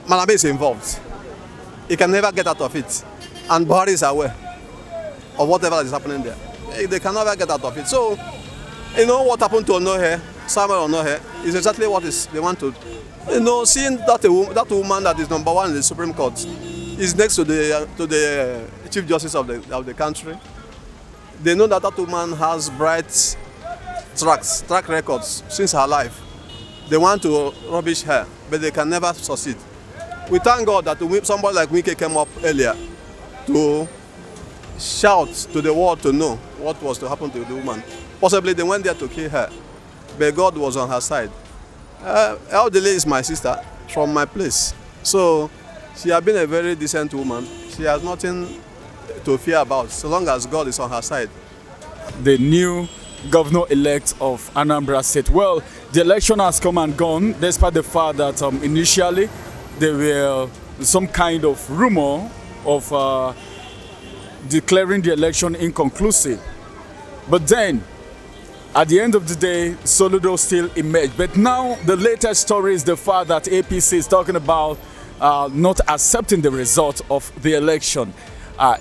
Malabi is involved. He can never get out of it. And Buhari is aware of whatever is happening there. They can never get out of it. So, what happened to Onohe, Samuel Onohe, is exactly what they want to. Seeing that woman that is number one in the Supreme Court is next to the Chief Justice of the country. They know that woman has bright track records since her life. They want to rubbish her, but they can never succeed. We thank God that somebody like Wike came up earlier to shout to the world to know what was to happen to the woman. Possibly they went there to kill her, but God was on her side. Eldele is my sister from my place. So she has been a very decent woman. She has nothing to fear about so long as God is on her side. The new governor-elect of Anambra State. Well, the election has come and gone, despite the fact that initially there were some kind of rumor of declaring the election inconclusive. But then, at the end of the day, Soludo still emerged. But now, the latest story is the fact that APC is talking about not accepting the result of the election.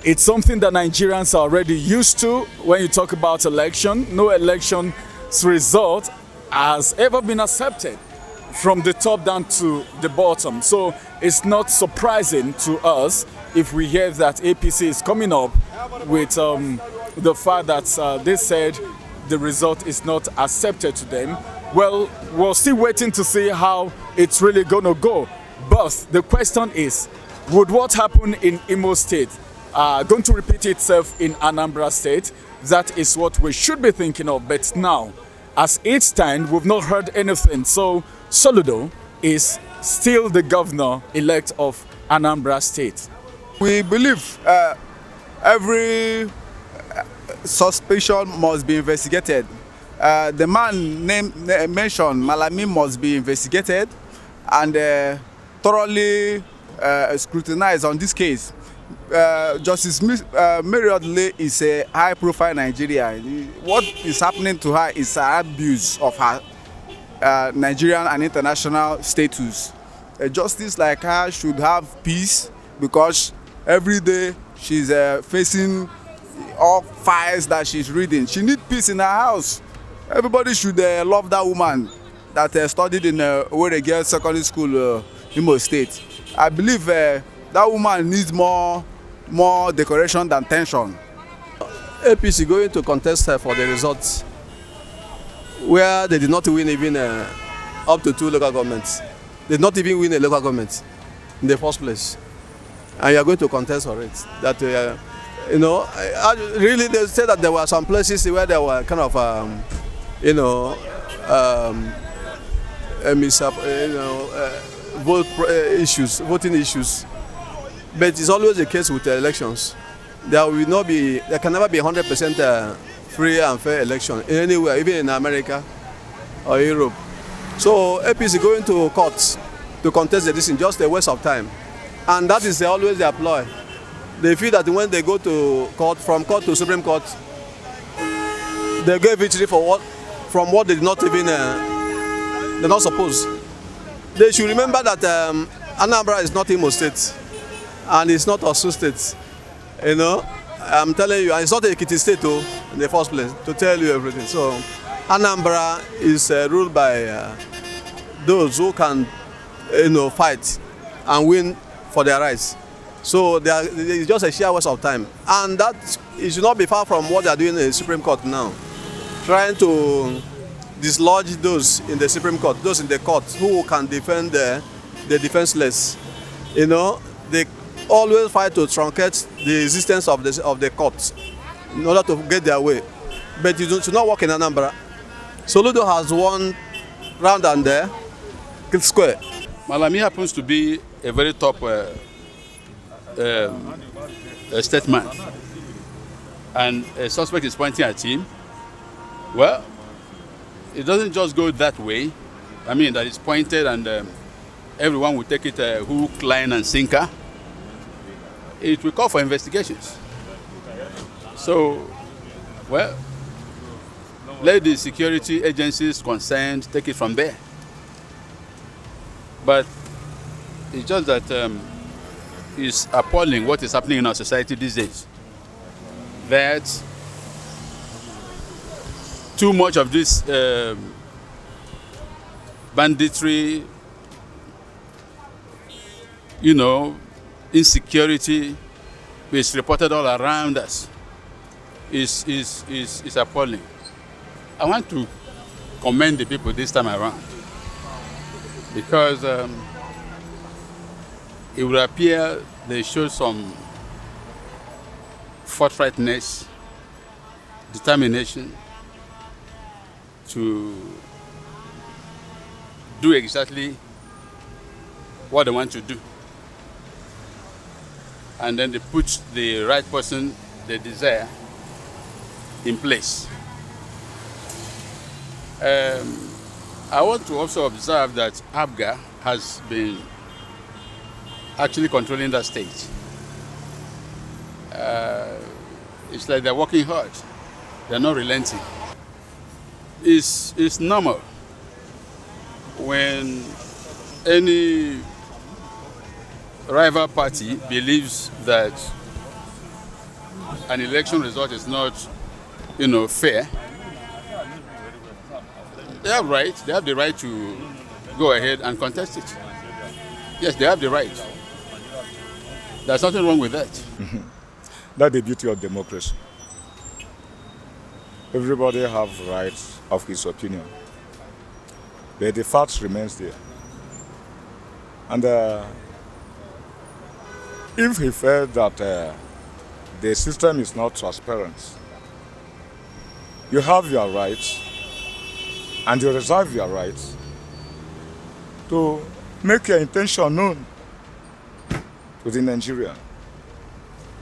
It's something that Nigerians are already used to when you talk about election. No election's result has ever been accepted from the top down to the bottom. So it's not surprising to us if we hear that APC is coming up with the fact that they said the result is not accepted to them. Well, we're still waiting to see how it's really going to go. But the question is, would what happened in Imo State going to repeat itself in Anambra State? That is what we should be thinking of. But now, as it stands, we've not heard anything. So Soludo is still the governor-elect of Anambra State. We believe every suspicion must be investigated. The man mentioned, Malami, must be investigated and thoroughly scrutinized on this case. Justice Mary Odle is a high-profile Nigerian. What is happening to her is an abuse of her Nigerian and international status. A justice like her should have peace because every day she's facing all files that she's reading. She needs peace in her house. Everybody should love that woman that studied in Owerri Girls Secondary School, Imo State. I believe that woman needs more decoration than tension. APC going to contest her for the results where they did not win even up to 2 local governments. They did not even win a local government in the first place. And you are going to contest for it. That really they said that there were some places where there were kind of voting issues. But it's always the case with elections. There can never be 100% free and fair election anywhere, even in America or Europe. So APC going to court to contest the decision, just a waste of time. And that is always their ploy. They feel that when they go to court, from court to Supreme Court, they get victory from what they did not even, they're not supposed. They should remember that Anambra is not Imo State and it's not Osun State. I'm telling you, and it's not Ekiti State in the first place, to tell you everything. So Anambra is ruled by those who can fight and win for their rights. So it's just a sheer waste of time. And that it should not be far from what they are doing in the Supreme Court now. Trying to dislodge those in the Supreme Court, those in the court who can defend the defenseless. They always fight to truncate the existence of the courts in order to get their way. But it should not work in Anambra. Soludo has won round and there, square. Malami happens to be a very top statesman, and a suspect is pointing at him. Well, it doesn't just go that way. I mean, that it's pointed and everyone will take it hook, line, and sinker. It will call for investigations. So, well, let the security agencies concerned take it from there. But It's just that it's appalling what is happening in our society these days. That too much of this banditry, insecurity is reported all around us is appalling. I want to commend the people this time around because it would appear they showed some forthrightness, determination to do exactly what they want to do. And then they put the right person they desire in place. I want to also observe that ABGA has been actually controlling that state. It's like they're working hard. They're not relenting. It's normal when any rival party believes that an election result is not, fair. They have the right to go ahead and contest it. Yes, they have the right. There's nothing wrong with that. That's the beauty of democracy. Everybody have rights of his opinion. But the fact remains there. And if he felt that the system is not transparent, you have your rights and you reserve your rights to make your intention known to the Nigerian.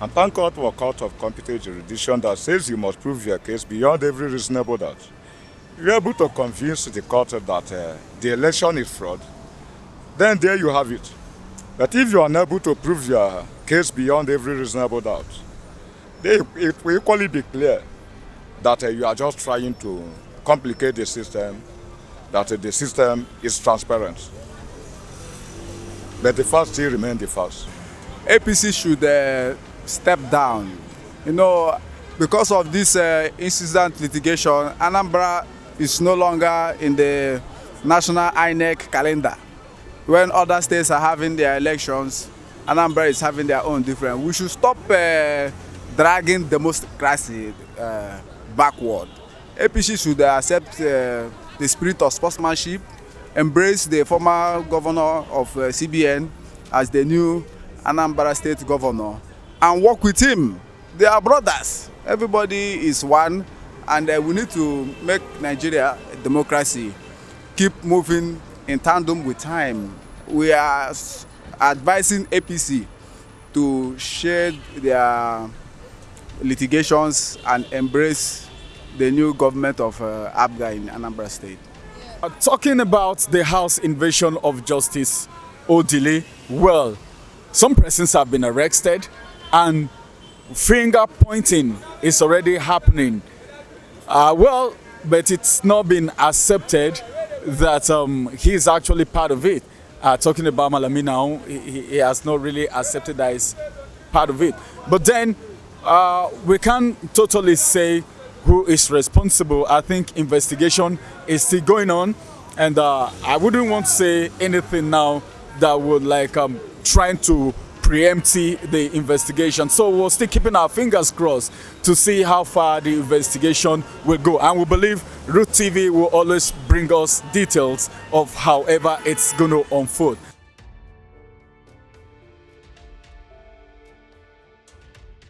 And thank God for a court of competent jurisdiction that says you must prove your case beyond every reasonable doubt. You're able to convince the court that the election is fraud, then there you have it. But if you are unable to prove your case beyond every reasonable doubt, it will equally be clear that you are just trying to complicate the system, that the system is transparent. But the facts still remain the facts. APC should step down. Because of this incident litigation, Anambra is no longer in the national INEC calendar. When other states are having their elections, Anambra is having their own different. We should stop dragging democracy backward. APC should accept the spirit of sportsmanship, embrace the former governor of CBN as the new Anambra State governor, and work with him. They are brothers. Everybody is one, and we need to make Nigeria a democracy. Keep moving in tandem with time. We are advising APC to shed their litigations and embrace the new government of ABGA in Anambra State. Talking about the House invasion of Justice Odili, well, some persons have been arrested and finger pointing is already happening. But it's not been accepted that he is actually part of it. Talking about Malami now, he has not really accepted that he's part of it. But then we can't totally say who is responsible. I think investigation is still going on, and I wouldn't want to say anything now that would trying to preempt the investigation. So we're still keeping our fingers crossed to see how far the investigation will go. And we believe Root TV will always bring us details of however it's going to unfold.